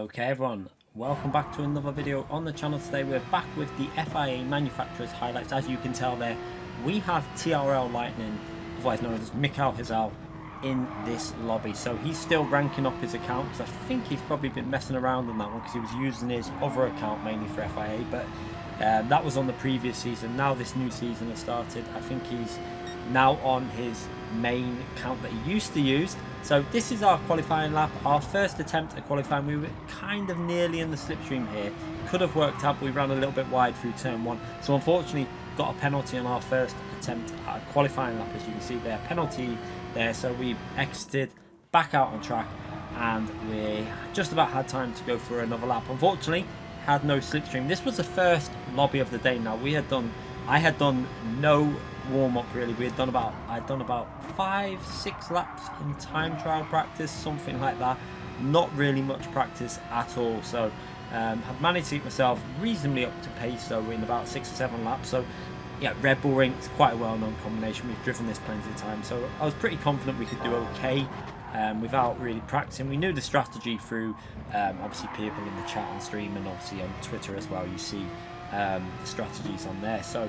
Okay everyone, welcome back to another video on the channel. Today we're back with the FIA manufacturer's highlights. As you can tell there, we have TRL Lightning, otherwise known as Mikhail Hizel, in this lobby. So he's still ranking up his account because I think he's probably been messing around on that one because he was using his other account mainly for FIA, but that was on the previous season. Now this new season has started. I think he's now on his main account that he used to use. So this is our qualifying lap, our first attempt at qualifying. We were kind of nearly in the slipstream here, could have worked out, but we ran a little bit wide through turn one, so unfortunately got a penalty on our first attempt at a qualifying lap. As you can see there, penalty there, so we exited back out on track and we just about had time to go for another lap. Unfortunately had no slipstream. This was the first lobby of the day. Now I had done no warm-up really. I'd done about 5-6 laps in time trial practice, something like that. Not really much practice at all, so have managed to keep myself reasonably up to pace, so in about 6 or 7 laps. So yeah, Redbull ring is quite a well-known combination. We've driven this plenty of times, so I was pretty confident we could do okay without really practicing. We knew the strategy through obviously people in the chat and stream, and obviously on Twitter as well. You see the strategies on there. So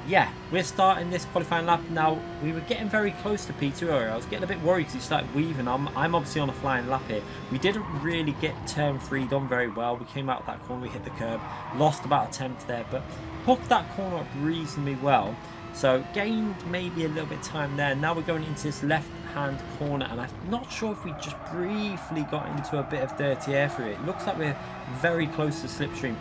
yeah, we're starting this qualifying lap now. We were getting very close to P2 area. I was getting a bit worried because he started weaving. I'm obviously on a flying lap here. We didn't really get turn 3 done very well. We came out of that corner, we hit the curb, lost about a tenth there, but hooked that corner up reasonably well. So gained maybe a little bit of time there. Now we're going into this left hand corner, and I'm not sure if we just briefly got into a bit of dirty air through it. It looks like we're very close to slipstream.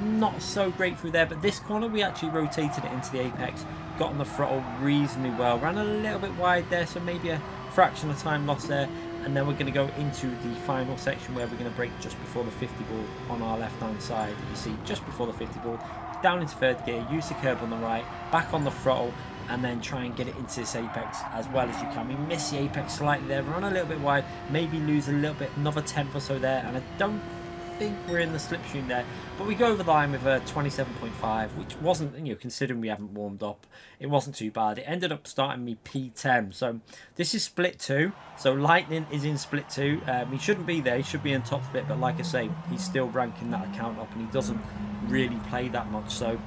Not so great through there, but this corner we actually rotated it into the apex, got on the throttle reasonably well, ran a little bit wide there, so maybe a fraction of time lost there. And then we're going to go into the final section where we're going to brake just before the 50 ball on our left hand side. You see, just before the 50 ball, down into third gear, use the curb on the right, back on the throttle, and then try and get it into this apex as well as you can. We miss the apex slightly there, run a little bit wide, maybe lose a little bit, another tenth or so there, and I don't think we're in the slipstream there, but we go over the line with a 27.5, which wasn't, you know, considering we haven't warmed up, it wasn't too bad. It ended up starting me P10. So this is split 2, so Lightning is in split 2. He shouldn't be there, he should be in top split, but like I say, he's still ranking that account up and he doesn't really play that much, so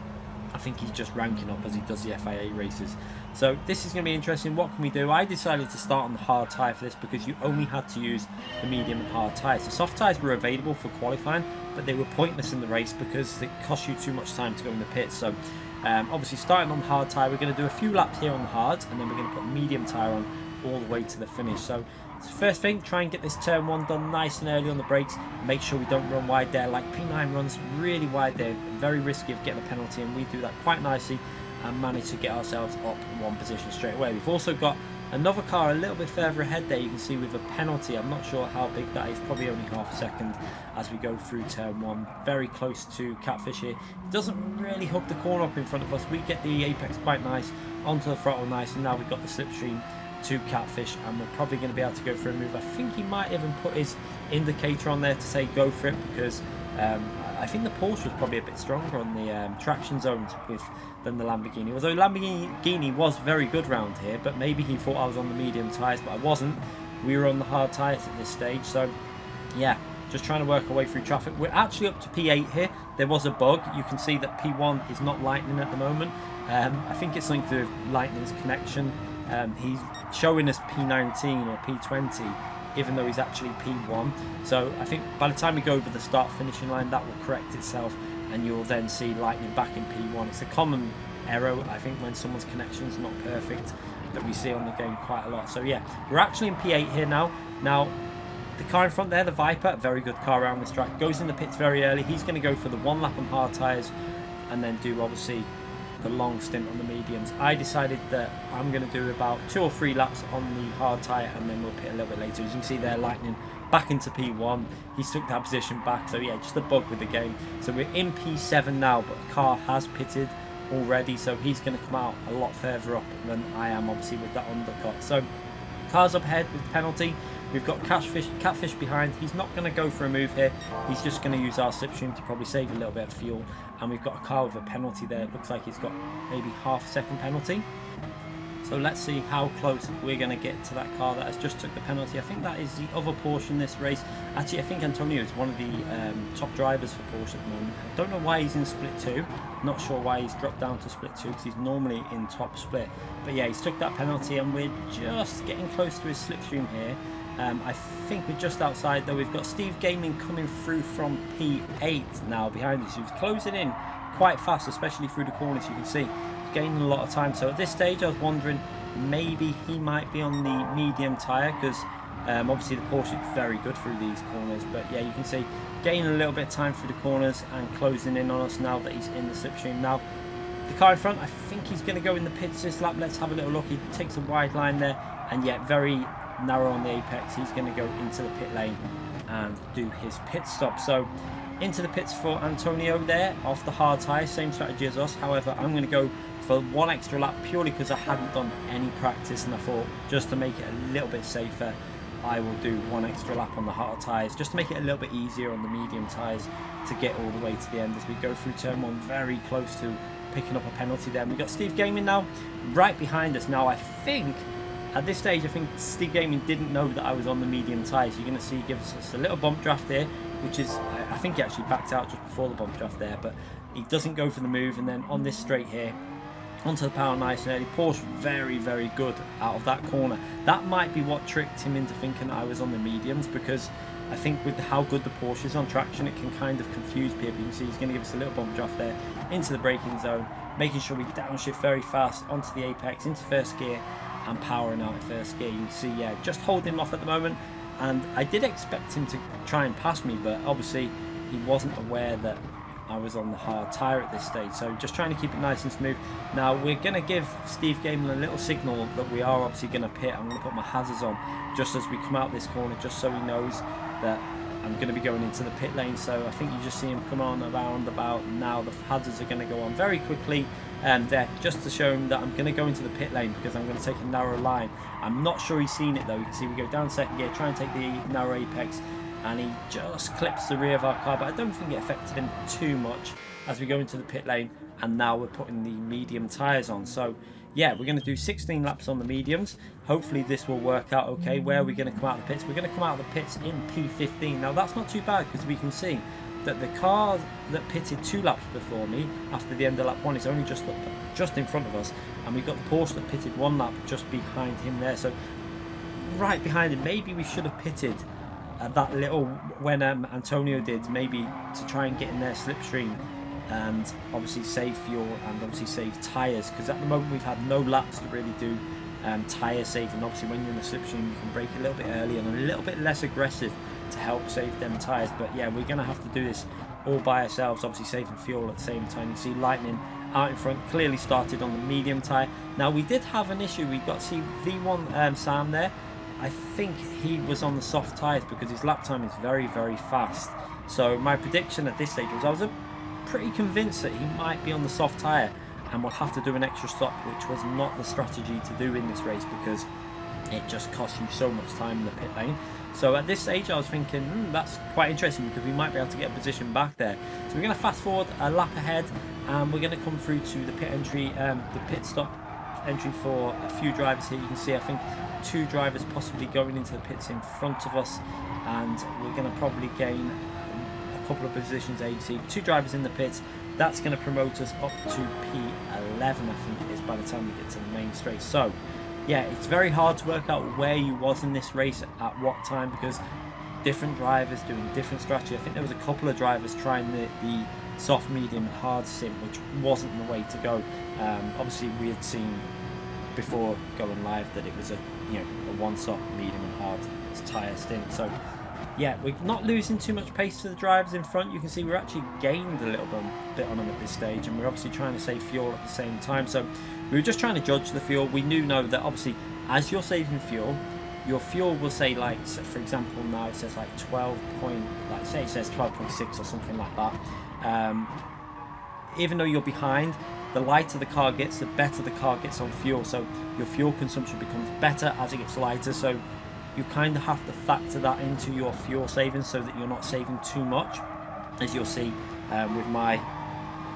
I think he's just ranking up as he does the FIA races. So this is going to be interesting. What can we do? I decided to start on the hard tyre for this because you only had to use the medium and hard tyres. The soft tyres were available for qualifying, but they were pointless in the race because it cost you too much time to go in the pits. So obviously starting on the hard tyre, we're going to do a few laps here on the hards, and then we're going to put the medium tyre on all the way to the finish. So first thing, try and get this turn 1 done nice and early on the brakes. Make sure we don't run wide there. Like P9 runs really wide there, very risky of getting a penalty, and we do that quite nicely and manage to get ourselves up 1 position straight away. We've also got another car a little bit further ahead there, you can see, with a penalty. I'm not sure how big that is, probably only half a second as we go through turn 1. Very close to Catfish here. It doesn't really hook the corner up in front of us. We get the apex quite nice, onto the throttle nice, and now we've got the slipstream to Catfish, and we're probably going to be able to go for a move. I think he might even put his indicator on there to say go for it, because I think the Porsche was probably a bit stronger on the traction zones than the Lamborghini. Although Lamborghini was very good round here, but maybe he thought I was on the medium tyres, but I wasn't. We were on the hard tyres at this stage, so yeah, just trying to work our way through traffic. We're actually up to P8 here. There was a bug. You can see that P1 is not Lightning at the moment. I think it's something to do with Lightning's connection. He's showing us P19 or P20, even though he's actually P1. So I think by the time we go over the start finishing line, that will correct itself, and you'll then see Lightning back in P1. It's a common error, I think, when someone's connection is not perfect, that we see on the game quite a lot. So yeah, we're actually in P8 here now. Now the car in front there, the Viper, very good car around this track, goes in the pits very early. He's going to go for the 1 lap on hard tyres and then do obviously the long stint on the mediums. I decided that I'm going to do about 2 or 3 laps on the hard tyre, and then we'll pit a little bit later. As you can see there, Lightning back into P1. He's took that position back, so yeah, just a bug with the game. So we're in P7 now, but the car has pitted already, so he's going to come out a lot further up than I am, obviously, with that undercut. So car's up ahead with the penalty. We've got Catfish behind. He's not going to go for a move here. He's just going to use our slipstream to probably save a little bit of fuel. And we've got a car with a penalty there. It looks like he's got maybe half a second penalty. So So let's see how close we're going to get to that car that has just took the penalty. I think that is the other Porsche in this race. Actually, I think Antonio is one of the top drivers for Porsche at the moment. I don't know why he's in split 2. Not sure why he's dropped down to split 2 because he's normally in top split. But yeah, he's took that penalty and we're just getting close to his slipstream here. I think we're just outside though. We've got Steve Gaming coming through from P8 now behind us, who's closing in quite fast, especially through the corners. You can see he's gaining a lot of time. So at this stage I was wondering maybe he might be on the medium tyre, because obviously the Porsche is very good through these corners. But yeah, you can see gaining a little bit of time through the corners and closing in on us now that he's in the slipstream. Now the car in front, I think he's going to go in the pits this lap. Let's have a little look. He takes a wide line there, and yet very narrow on the apex. He's going to go into the pit lane and do his pit stop. So into the pits for Antonio there, off the hard tyre, same strategy as us. However, I'm going to go for one extra lap purely because I hadn't done any practice, and I thought just to make it a little bit safer, I will do one extra lap on the hard tyres just to make it a little bit easier on the medium tyres to get all the way to the end as we go through turn 1, very close to picking up a penalty there. And we've got Steve Gaming now right behind us. Now I think at this stage, I think Steve Gaming didn't know that I was on the medium tyres. You're going to see he gives us a little bump draft here, which is, I think he actually backed out just before the bump draft there, but he doesn't go for the move. And then on this straight here, onto the power nice and early. Porsche very, very good out of that corner. That might be what tricked him into thinking I was on the mediums, because I think with how good the Porsche is on traction, it can kind of confuse people. You can see he's going to give us a little bump draft there into the braking zone, making sure we downshift very fast onto the apex, into first gear, and powering out in first gear. You can see, yeah, just holding him off at the moment. And I did expect him to try and pass me, but obviously he wasn't aware that I was on the hard tyre at this stage. So just trying to keep it nice and smooth. Now we're going to give Steve Gaming a little signal that we are obviously going to pit. I'm going to put my hazards on just as we come out this corner, just so he knows that I'm going to be going into the pit lane. So I think you just see him come on around about now. The hazards are going to go on very quickly there, just to show him that I'm going to go into the pit lane because I'm going to take a narrow line. I'm not sure he's seen it though. You can see we go down second gear, try and take the narrow apex, and he just clips the rear of our car, but I don't think it affected him too much as we go into the pit lane. And now we're putting the medium tyres on. So yeah, we're going to do 16 laps on the mediums. Hopefully this will work out okay. Where are we going to come out of the pits? We're going to come out of the pits in P15. Now that's not too bad, because we can see that the car that pitted 2 laps before me after the end of lap 1 is only just in front of us, and we've got the Porsche that pitted 1 lap just behind him there. So right behind him, maybe we should have pitted that little when Antonio did, maybe to try and get in their slipstream and obviously save fuel and obviously save tyres, because at the moment we've had no laps to really do tyre saving. Obviously when you're in the slipstream you can brake a little bit early and a little bit less aggressive to help save them tyres. But yeah, we're going to have to do this all by ourselves, obviously saving fuel at the same time. You see Lightning out in front, clearly started on the medium tyre. Now we did have an issue. We got to see V1 Sam there. I think he was on the soft tyres because his lap time is very, very fast. So my prediction at this stage was I was pretty convinced that he might be on the soft tyre and we'll have to do an extra stop, which was not the strategy to do in this race because it just costs you so much time in the pit lane. So at this stage I was thinking, that's quite interesting because we might be able to get a position back there. So we're going to fast forward a lap ahead and we're going to come through to the pit entry, the pit stop entry for a few drivers here. You can see I think 2 drivers possibly going into the pits in front of us, and we're going to probably gain a couple of positions there. You can see 2 drivers in the pits. That's going to promote us up to P11, I think it is, by the time we get to the main straight. So yeah, it's very hard to work out where you was in this race at what time because different drivers doing different strategy. I think there was a couple of drivers trying the soft, medium and hard stint, which wasn't the way to go. Obviously we had seen before going live that it was a one soft, medium and hard tyre stint. So yeah, we're not losing too much pace to the drivers in front. You can see we're actually gained a little bit on them at this stage, and we're obviously trying to save fuel at the same time. So we were just trying to judge the fuel. We know that obviously as you're saving fuel, your fuel will say, like, so for example now it says like 12 point, like say it says 12.6 or something like that. Even though you're behind, the lighter the car gets, the better the car gets on fuel. So your fuel consumption becomes better as it gets lighter. So you kind of have to factor that into your fuel savings so that you're not saving too much, as you'll see with my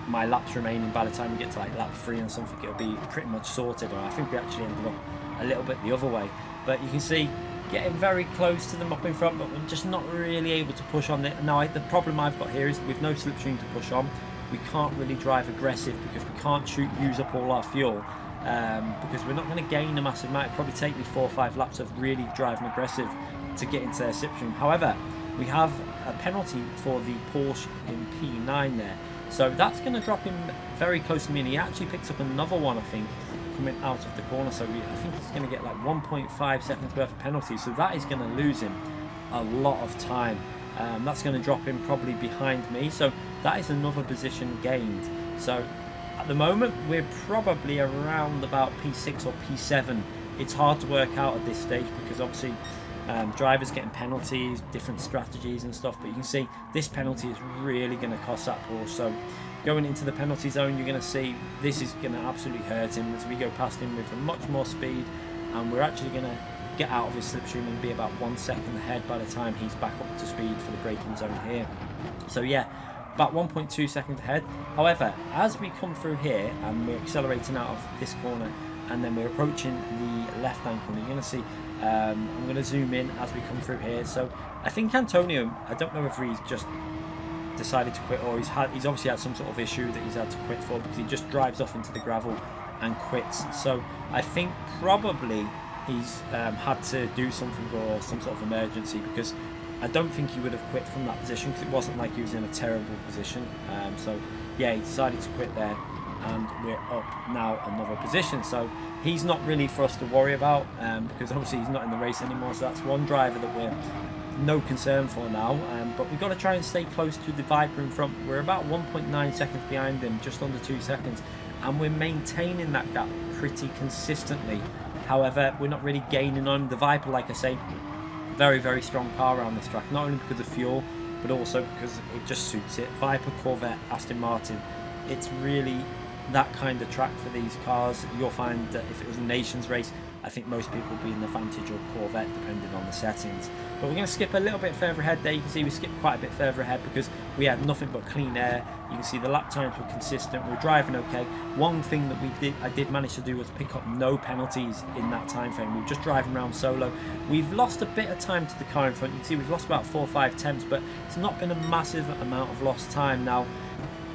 my laps remaining. By the time we get to like lap 3 and something, it'll be pretty much sorted. Or I think we actually ended up a little bit the other way. But you can see getting very close to them up in front, but we're just not really able to push on it. Now the problem I've got here is with no slipstream to push on, we can't really drive aggressive because we can't use up all our fuel. Because we're not going to gain a massive amount. It'll probably take me 4 or 5 laps of really driving aggressive to get into their slipstream. However, we have a penalty for the Porsche in P9 there, so that's going to drop him very close to me, and he actually picks up another one, I think, coming out of the corner. So I think he's going to get like 1.5 seconds worth of penalty, so that is going to lose him a lot of time. That's going to drop him probably behind me, so that is another position gained. So at the moment we're probably around about P6 or P7. It's hard to work out at this stage because obviously drivers getting penalties, different strategies and stuff, but you can see this penalty is really going to cost that Porsche. So going into the penalty zone, you're going to see this is going to absolutely hurt him as we go past him with much more speed, and we're actually going to get out of his slipstream and be about 1 second ahead by the time he's back up to speed for the braking zone here. So yeah, about 1.2 seconds ahead. However, as we come through here and we're accelerating out of this corner and then we're approaching the left hand corner, you're going to see I'm going to zoom in as we come through here. So I think Antonio, I don't know if he's just decided to quit or he's obviously had some sort of issue that he's had to quit for, because he just drives off into the gravel and quits. So I think probably he's had to do something or some sort of emergency, because I don't think he would have quit from that position, because it wasn't like he was in a terrible position. So yeah, he decided to quit there, and we're up now another position. So he's not really for us to worry about, because obviously he's not in the race anymore. So that's one driver that we're no concern for now. But we've got to try and stay close to the Viper in front. We're about 1.9 seconds behind him, just under 2 seconds, and we're maintaining that gap pretty consistently. However, we're not really gaining on the Viper. Like I say, very, very strong car around this track, not only because of fuel, but also because it just suits it. Viper, Corvette, Aston Martin, it's really that kind of track for these cars. You'll find that if it was a nations race, I think most people would be in the Vantage or Corvette, depending on the settings. But we're going to skip a little bit further ahead there. You can see we skipped quite a bit further ahead because we had nothing but clean air. You can see the lap times were consistent. We were driving okay. One thing that I did manage to do was pick up no penalties in that time frame. We were just driving around solo. We've lost a bit of time to the car in front. You can see we've lost about 4 or 5 tenths, but it's not been a massive amount of lost time. Now,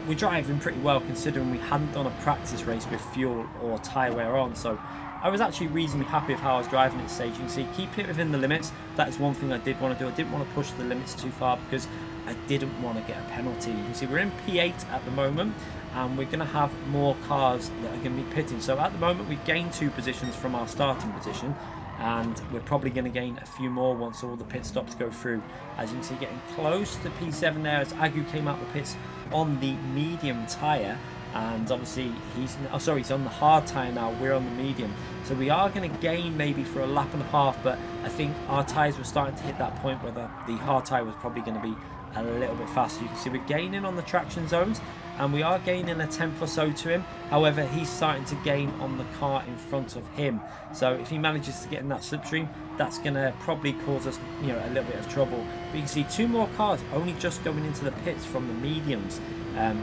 we're driving pretty well considering we hadn't done a practice race with fuel or tyre wear on, so I was actually reasonably happy with how I was driving at this stage. You can see keeping it within the limits. That is one thing I did want to do. I didn't want to push the limits too far because I didn't want to get a penalty. You can see we're in P8 at the moment, and we're going to have more cars that are going to be pitting. So at the moment we've gained 2 positions from our starting position, and we're probably going to gain a few more once all the pit stops go through. As you can see, getting close to P7 there as Agu came out the pits on the medium tyre, and obviously he's on the hard tyre now. We're on the medium, so we are going to gain maybe for a lap and a half, but I think our tyres were starting to hit that point where the hard tyre was probably going to be a little bit faster. You can see we're gaining on the traction zones, and we are gaining a tenth or so to him. However, he's starting to gain on the car in front of him, so if he manages to get in that slipstream, that's going to probably cause us, a little bit of trouble. But you can see 2 more cars only just going into the pits from the mediums.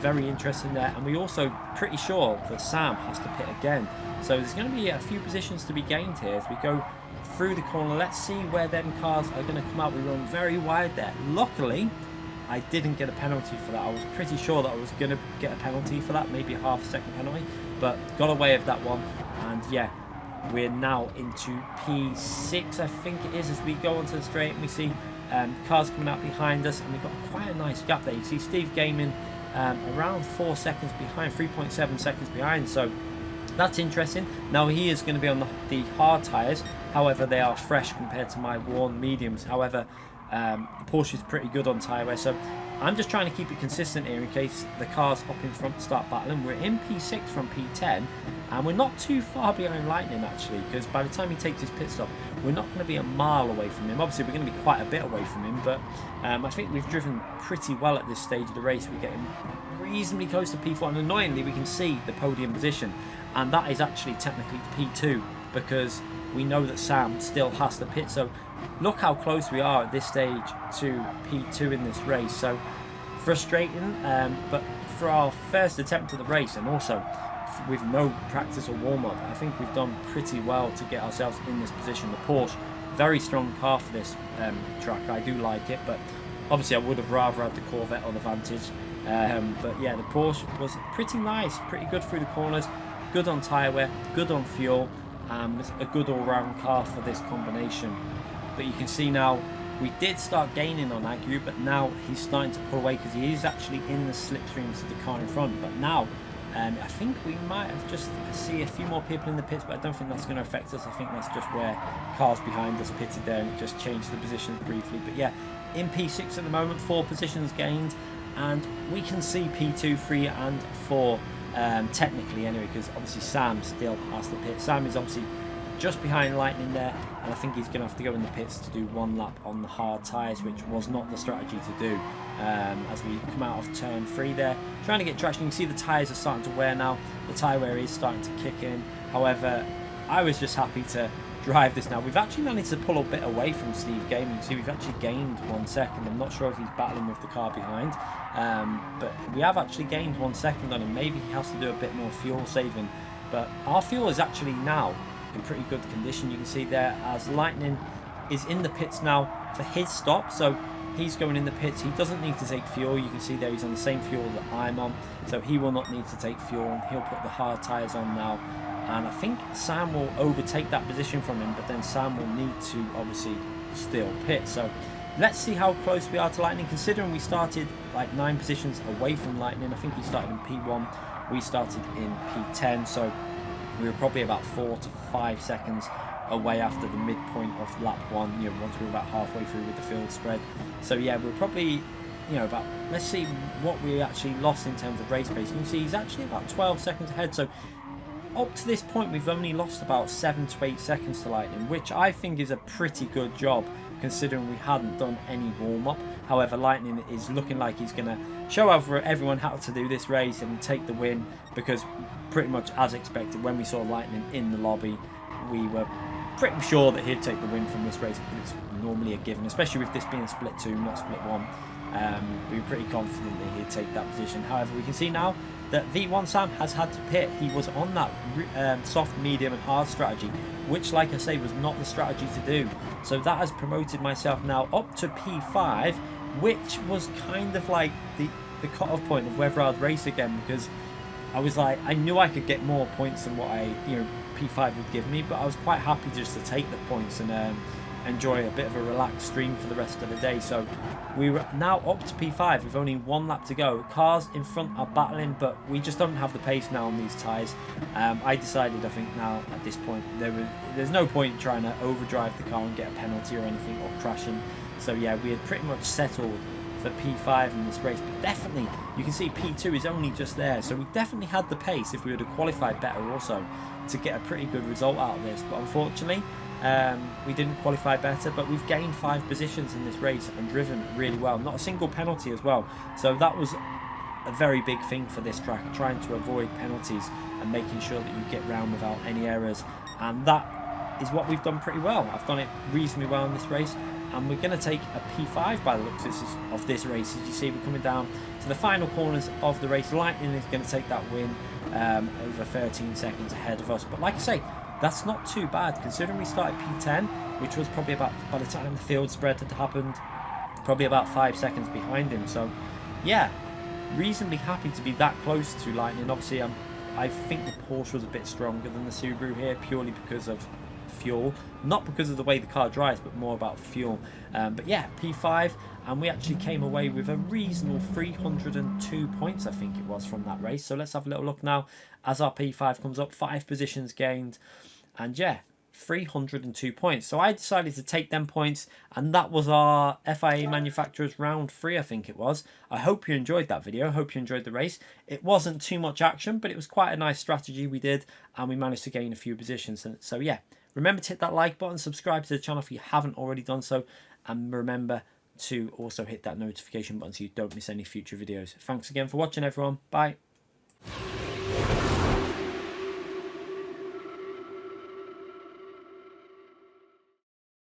Very interesting there, and we also pretty sure that Sam has to pit again, so there's going to be a few positions to be gained here as we go through the corner. Let's see where them cars are going to come out. We run very wide there. Luckily I didn't get a penalty for that. I was pretty sure that I was going to get a penalty for that, maybe a half second penalty, but got away with that one. And yeah, we're now into P6 I think it is, as we go onto the straight and we see cars coming out behind us, and we've got quite a nice gap there. You see Steve Gaming around 4 seconds behind, 3.7 seconds behind, so that's interesting. Now he is going to be on the hard tyres, however they are fresh compared to my worn mediums. However, the Porsche is pretty good on tyre wear, so I'm just trying to keep it consistent here in case the cars up in front start battling. We're in P6 from P10, and we're not too far behind Lightning actually, because by the time he takes his pit stop, we're not going to be a mile away from him. Obviously we're going to be quite a bit away from him, but I think we've driven pretty well at this stage of the race. We're getting reasonably close to P4, and annoyingly we can see the podium position, and that is actually technically P2 because we know that Sam still has to pit. So look how close we are at this stage to P2 in this race. So frustrating, but for our first attempt at the race, and also with no practice or warm-up, I think we've done pretty well to get ourselves in this position. The Porsche, very strong car for this track. I do like it, but obviously I would have rather had the Corvette or the Vantage. But yeah, the Porsche was pretty nice, pretty good through the corners, good on tyre wear, good on fuel, it's a good all-round car for this combination. But you can see now we did start gaining on Agu, but now he's starting to pull away because he is actually in the slipstreams of the car in front. But now I think we might have just see a few more people in the pits, but I don't think that's going to affect us. I think that's just where cars behind us pitted there, and it just changed the positions briefly. But yeah, in P6 at the moment, 4 positions gained, and we can see P2, 3 and 4 technically anyway, because obviously Sam still has the pit. Sam is obviously just behind Lightning there, and I think he's going to have to go in the pits to do 1 lap on the hard tyres, which was not the strategy to do. As we come out of turn 3 there, trying to get traction. You can see the tyres are starting to wear now. The tyre wear is starting to kick in. However, I was just happy to drive this now. We've actually managed to pull a bit away from Steve Gaming. You see we've actually gained 1 second. I'm not sure if he's battling with the car behind, but we have actually gained 1 second on him. Maybe he has to do a bit more fuel saving, but our fuel is actually now in pretty good condition. You can see there as Lightning is in the pits now for his stop, so he's going in the pits. He doesn't need to take fuel. You can see there he's on the same fuel that I'm on, so he will not need to take fuel. He'll put the hard tyres on now, and I think Sam will overtake that position from him, but then Sam will need to obviously still pit. So let's see how close we are to Lightning, considering we started like 9 positions away from Lightning. I think he started in P1, we started in P10, so we were probably about 4 to 5 seconds away after the midpoint of lap 1, you know, once we were about halfway through with the field spread. So yeah, we're probably, you know, about, let's see what we actually lost in terms of race pace. You can see he's actually about 12 seconds ahead, so up to this point we've only lost about 7 to 8 seconds to Lightning, which I think is a pretty good job considering we hadn't done any warm-up. However, Lightning is looking like he's going to show everyone how to do this race and take the win, because pretty much as expected, when we saw Lightning in the lobby, we were pretty sure that he'd take the win from this race, because it's normally a given, especially with this being split 2, not split 1. We were pretty confident that he'd take that position. However, we can see now that V1 Sam has had to pit. He was on that soft, medium and hard strategy, which, like I say, was not the strategy to do. So that has promoted myself now up to P5, which was kind of like the cut-off point of whether I'd race again, because I was like, I knew I could get more points than what P5 would give me, but I was quite happy just to take the points and enjoy a bit of a relaxed stream for the rest of the day. So we were now up to P5 with only 1 lap to go. Cars in front are battling, but we just don't have the pace now on these tyres. I decided, I think now at this point, there's no point trying to overdrive the car and get a penalty or anything, or crashing. So yeah, we had pretty much settled for P5 in this race, but definitely you can see P2 is only just there, so we definitely had the pace if we would have qualified better also to get a pretty good result out of this. But unfortunately we didn't qualify better, but we've gained 5 positions in this race and driven really well, not a single penalty as well. So that was a very big thing for this track, trying to avoid penalties and making sure that you get round without any errors, and that is what we've done pretty well. I've done it reasonably well in this race, and we're going to take a P5 by the looks of this race. As you see, we're coming down to the final corners of the race. Lightning is going to take that win over 13 seconds ahead of us, but like I say, that's not too bad considering we started P10, which was probably about, by the time the field spread had happened, probably about 5 seconds behind him. So yeah, reasonably happy to be that close to Lightning. Obviously I think the Porsche was a bit stronger than the Subaru here, purely because of fuel, not because of the way the car drives, but more about fuel. But yeah, P5, and we actually came away with a reasonable 302 points, I think it was, from that race. So let's have a little look now as our P5 comes up. 5 positions gained, and yeah, 302 points. So I decided to take them points, and that was our FIA manufacturers round 3, I think it was. I hope you enjoyed that video. I hope you enjoyed the race. It wasn't too much action, but it was quite a nice strategy we did, and we managed to gain a few positions. So yeah, remember to hit that like button, subscribe to the channel if you haven't already done so, and remember to also hit that notification button so you don't miss any future videos. Thanks again for watching, everyone. Bye.